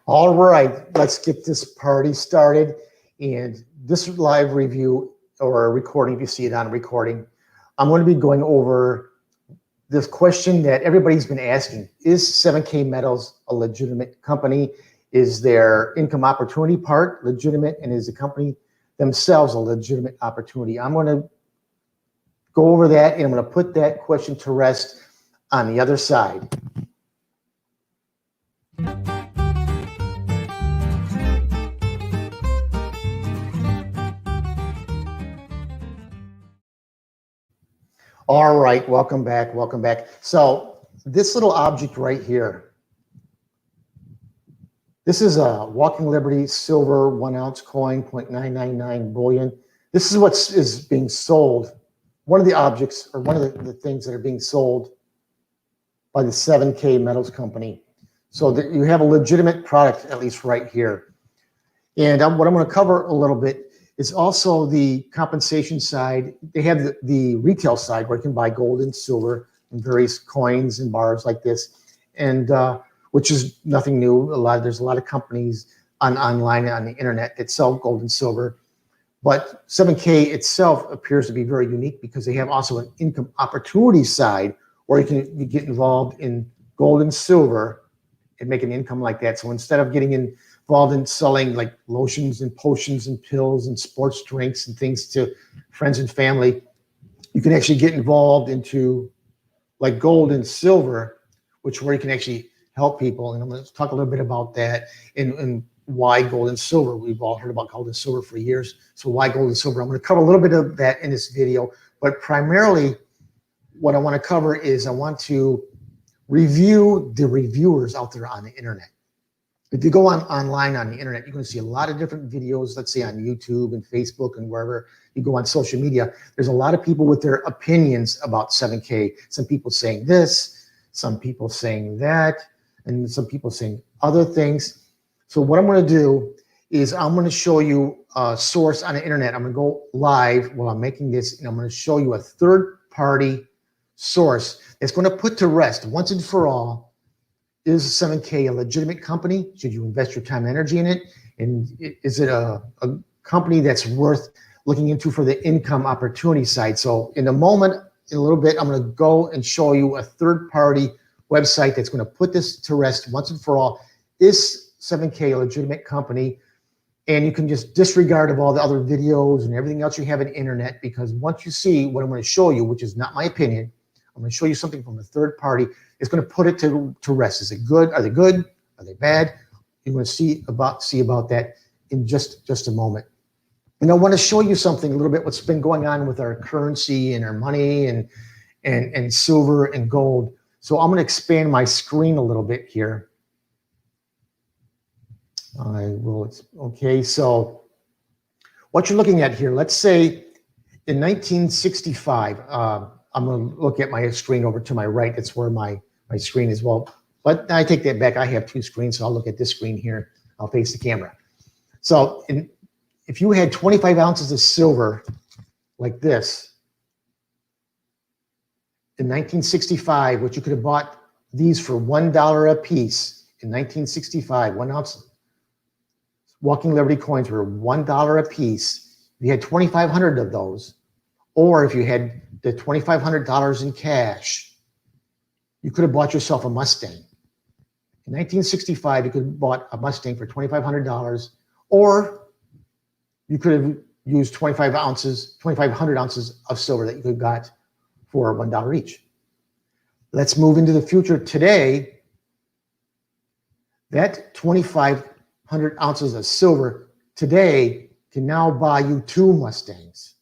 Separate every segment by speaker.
Speaker 1: All right, let's get this party started. And this live review or recording, if you see it on recording, I'm going to be going over this question that everybody's been asking. Is 7K Metals a legitimate company? Is their income opportunity part legitimate? And is the company themselves a legitimate opportunity? I'm going to go over that, and I'm going to put that question to rest on the other side. All right, welcome back, welcome back. So this little object right here, this is a Walking Liberty silver 1 ounce coin, 0.999 bullion. This is what is being sold. One of the objects, or one of the things that are being sold by the 7K Metals Company. So that you have a legitimate product, at least right here. And what I'm going to cover a little bit is also the compensation side. They have the retail side where you can buy gold and silver and various coins and bars like this, and which is nothing new. There's a lot of companies online on the internet that sell gold and silver. But 7K itself appears to be very unique because they have also an income opportunity side where you get involved in gold and silver and make an income like that. So instead of getting involved in selling like lotions and potions and pills and sports drinks and things to friends and family, you can actually get involved into like gold and silver, where you can actually help people. And I'm going to talk a little bit about that and why gold and silver. We've all heard about gold and silver for years. So why gold and silver? I'm going to cover a little bit of that in this video, but primarily what I want to cover is I want to review the reviewers out there on the internet. If you go online on the internet, you're going to see a lot of different videos, let's say on YouTube and Facebook and wherever you go on social media. There's a lot of people with their opinions about 7K. Some people saying this, some people saying that, and some people saying other things. So what I'm going to do is I'm going to show you a source on the internet. I'm going to go live while I'm making this, and I'm going to show you a third-party source that's going to put to rest once and for all, is 7K a legitimate company? Should you invest your time and energy in it? And is it a company that's worth looking into for the income opportunity side? So in a moment, in a little bit, I'm going to go and show you a third-party website that's going to put this to rest once and for all. Is 7K a legitimate company? And you can just disregard of all the other videos and everything else you have on the internet, because once you see what I'm going to show you, which is not my opinion, I'm going to show you something from a third party. It's going to put it to rest. Is it good? Are they good? Are they bad? You're going to see about that in just a moment. And I want to show you something a little bit what's been going on with our currency and our money and silver and gold. So I'm going to expand my screen a little bit here. I will. Okay, so what you're looking at here, let's say in 1965, I'm going to look at my screen over to my right. That's where my screen is. Well, but I take that back. I have two screens, so I'll look at this screen here. I'll face the camera. So if you had 25 ounces of silver like this in 1965, which you could have bought these for $1 a piece in 1965, 1 ounce Walking Liberty coins were $1 a piece. If you had 2,500 of those, or if you had the $2,500 in cash, you could have bought yourself a Mustang. In 1965, you could have bought a Mustang for $2,500, or you could have used 2,500 ounces of silver that you could have got for $1 each. Let's move into the future today. That 2,500 ounces of silver today can now buy you 2 Mustangs.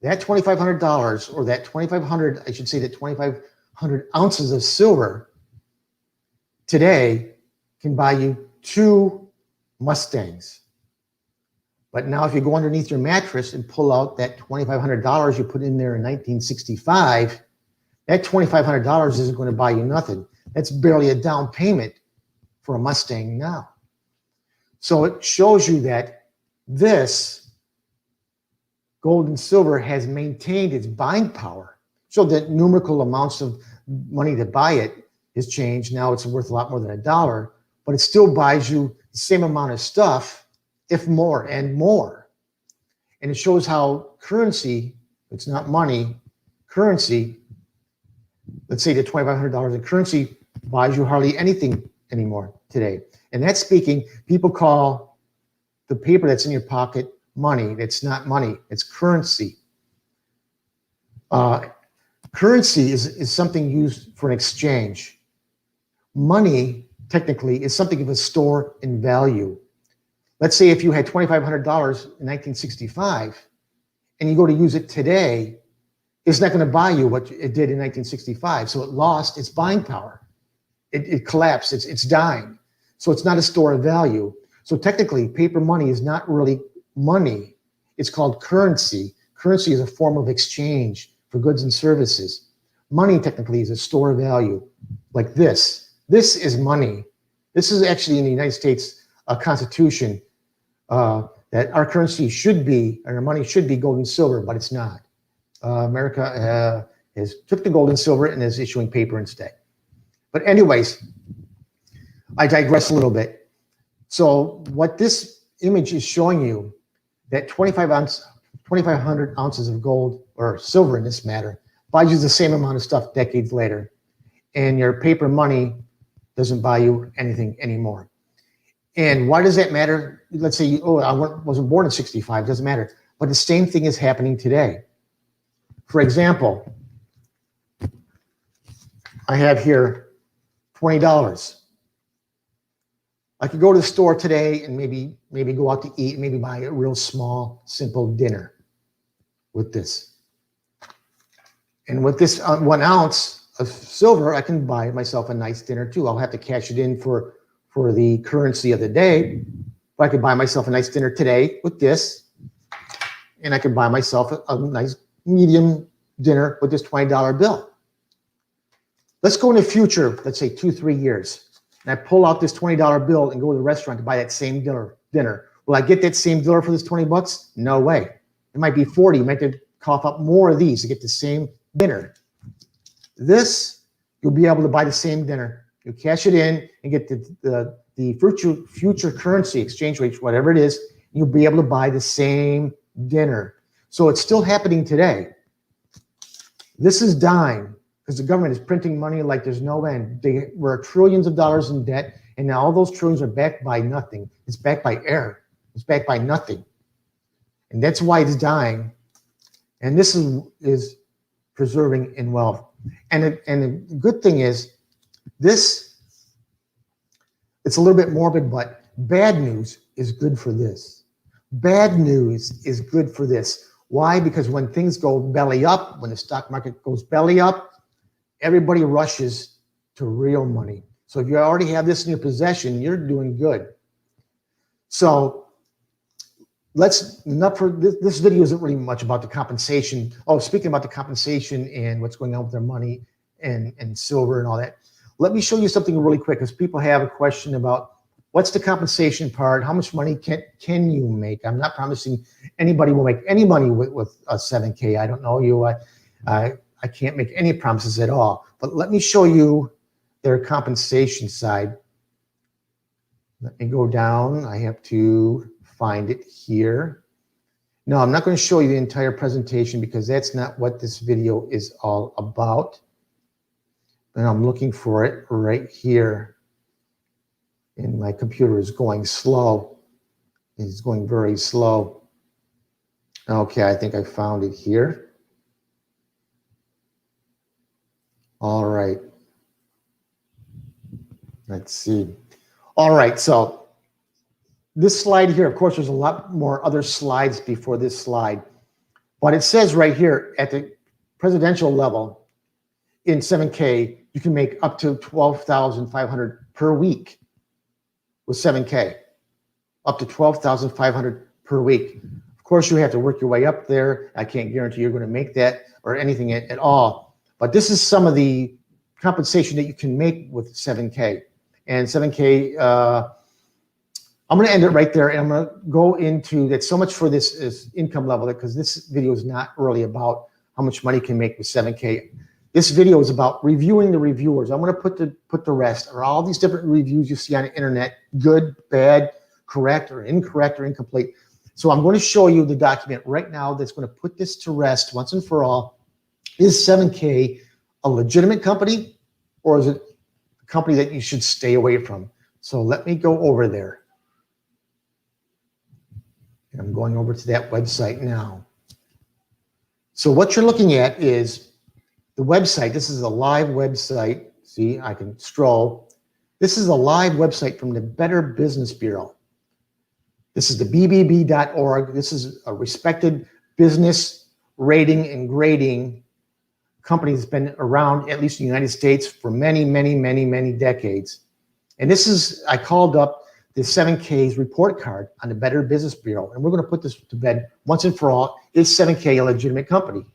Speaker 1: That $2,500, or that 2,500, I should say that 2,500 ounces of silver today can buy you 2 Mustangs. But now if you go underneath your mattress and pull out that $2,500 you put in there in 1965, that $2,500 isn't going to buy you nothing. That's barely a down payment for a Mustang now. So it shows you that this gold and silver has maintained its buying power. So that numerical amounts of money to buy it has changed. Now it's worth a lot more than $1. but it still buys you the same amount of stuff, if more and more. And it shows how currency, it's not money, currency, let's say the $2,500 in currency buys you hardly anything anymore today. And that's speaking, people call the paper that's in your pocket money. It's not money, it's currency. Currency is something used for an exchange. Money, technically, is something of a store in value. Let's say if you had $2,500 in 1965 and you go to use it today, it's not going to buy you what it did in 1965. So it lost its buying power. It collapsed. It's dying. So it's not a store of value. So technically, paper money is not really money. It's called currency. Currency is a form of exchange for goods and services. Money technically is a store of value, like this. This is money. This is actually in the United States Constitution that our currency should be, and our money should be gold and silver, but it's not. America has took the gold and silver and is issuing paper instead. But anyways, I digress a little bit. So what this image is showing you, that 2,500 ounces of gold or silver in this matter buys you the same amount of stuff decades later, and your paper money doesn't buy you anything anymore. And why does that matter? Let's say, I wasn't born in 65, doesn't matter. But the same thing is happening today. For example, I have here $20. I could go to the store today and maybe go out to eat, maybe buy a real small, simple dinner with this. And with this 1 ounce of silver, I can buy myself a nice dinner too. I'll have to cash it in for the currency of the day, but I could buy myself a nice dinner today with this, and I could buy myself a nice medium dinner with this $20 bill. Let's go in the future, let's say 2-3 years, and I pull out this $20 bill and go to the restaurant to buy that same dinner. Will I get that same dinner for this 20 bucks? No way. It might be 40. You might have to cough up more of these to get the same dinner. This, you'll be able to buy the same dinner. You cash it in and get the future currency exchange rate, whatever it is, you'll be able to buy the same dinner. So it's still happening today. This is dying because the government is printing money like there's no end. We're trillions of dollars in debt, and now all those trillions are backed by nothing. It's backed by air. It's backed by nothing. And that's why it's dying. And this is preserving in wealth. And the good thing is, this, it's a little bit morbid, but bad news is good for this. Bad news is good for this. Why? Because when things go belly up, when the stock market goes belly up, everybody rushes to real money. So if you already have this in your possession, you're doing good. So enough for this video isn't really much about the compensation. Oh, speaking about the compensation and what's going on with their money and silver and all that, let me show you something really quick, because people have a question about what's the compensation part, how much money can you make? I'm not promising anybody will make any money with a 7K. I don't know you. I can't make any promises at all. But let me show you their compensation side. Let me go down. I have to find it here. No, I'm not going to show you the entire presentation because that's not what this video is all about. And I'm looking for it right here. And my computer is going slow. It's going very slow. Okay, I think I found it here. All right. Let's see. All right, so this slide here, of course, there's a lot more other slides before this slide. But it says right here at the presidential level in 7K, you can make up to $12,500 per week with 7K, up to $12,500 per week. Of course, you have to work your way up there. I can't guarantee you're going to make that or anything at all. But this is some of the compensation that you can make with 7K. And 7K, I'm going to end it right there, and I'm going to go into that. So much for this is income level, because this video is not really about how much money you can make with 7K. This video is about reviewing the reviewers. I'm going to put the rest, or all these different reviews you see on the internet, good, bad, correct, or incomplete. So I'm going to show you the document right now that's going to put this to rest once and for all. Is 7K a legitimate company, or is it a company that you should stay away from? So let me go over there. And I'm going over to that website now. So what you're looking at is the website. This is a live website. See, I can scroll. This is a live website from the Better Business Bureau. This is the bbb.org. This is a respected business rating and grading company that's been around, at least in the United States, for many, many, many, many decades. And this is, I called up the 7K's report card on the Better Business Bureau, and we're going to put this to bed once and for all. Is 7K a legitimate company?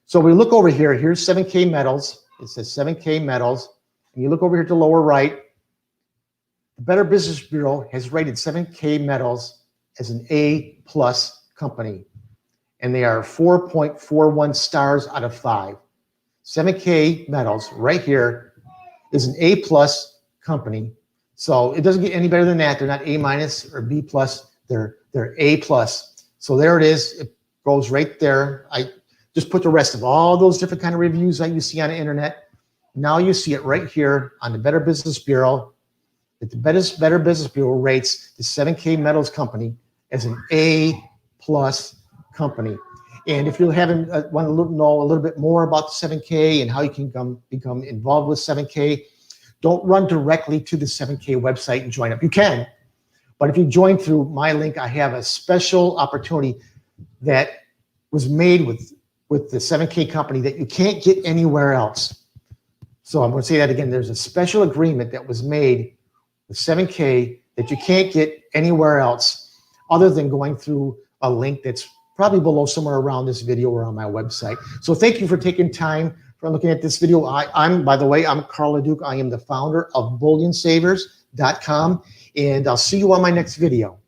Speaker 1: So we look over here. Here's 7K Metals. It says 7K Metals. And you look over here to the lower right. The Better Business Bureau has rated 7K Metals as an A+ company, and they are 4.41 stars out of 5. 7K Metals right here is an A+ company. So it doesn't get any better than that. They're not A- or B+. They're A+. So there it is. It goes right there. I just put the rest of all those different kind of reviews that you see on the internet. Now you see it right here on the Better Business Bureau. That the Better Business Bureau rates the 7K Metals company as an A+ company. And if you're want to know a little bit more about the 7K and how you can become involved with 7K, don't run directly to the 7K website and join up. You can, but if you join through my link, I have a special opportunity that was made with the 7K company that you can't get anywhere else. So I'm going to say that again. There's a special agreement that was made with 7K that you can't get anywhere else other than going through a link that's probably below somewhere around this video or on my website. So thank you for taking time for looking at this video. By the way, I'm Carl LeDuc. I am the founder of BullionSavers.com, and I'll see you on my next video.